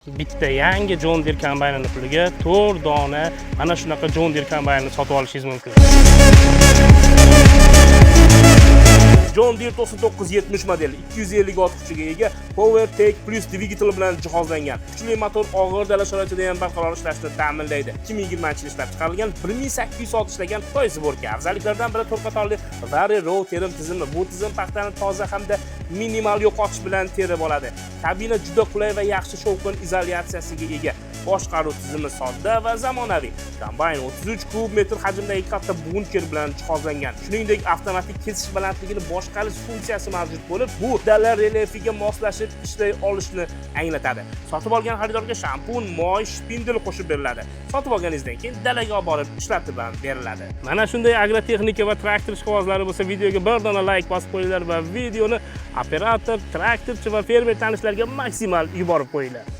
Bitta yangi John Deere kombaynini puliga 4 dona mana shunaqa John Deere kombaynini sotib olishingiz mumkin. John Deere 9970 modeli 250 ot kuchiga ega PowerTech Plus dvigatel bilan jihozlangan. Kuchli motor og'ir dala sharoitida ham barqaror ishlashni ta'minlaydi. 2020-yil ishlab chiqarilgan 1800 soat ishlagan Toy sborka. Afzalliklaridan biri to'rt qatorli Vari Row terim tizimi. Bu tizim paxtani toza hamda minimal yo'qotish bilan terib oladi. Kabina juda qulay va yaxshi shovqin izolyatsiyasiga ega. Boshqaruv tizimi sodda va zamonaviy. Kombayn 33 kub metr hajmdagi katta bunker bilan jihozlangan. Shuningdek, avtomatik kesish balandligini boshqarish funksiyasi mavjud bo'lib, bu dala relyefiga moslashib ishlay olishni anglatadi. Sotib olgan xaridorga shampun, moy, shpindel qo'shib beriladi. Sotib olganingizdan keyin dalaga olib borib ishlatib ham beriladi. Mana shunday agrotexnika va traktor ishqibozlari bo'lsa, videoga bir dona like bosib qo'yinglar va videoni operator, traktorchi va fermer tanishlarga maksimal yuborib qo'yinglar.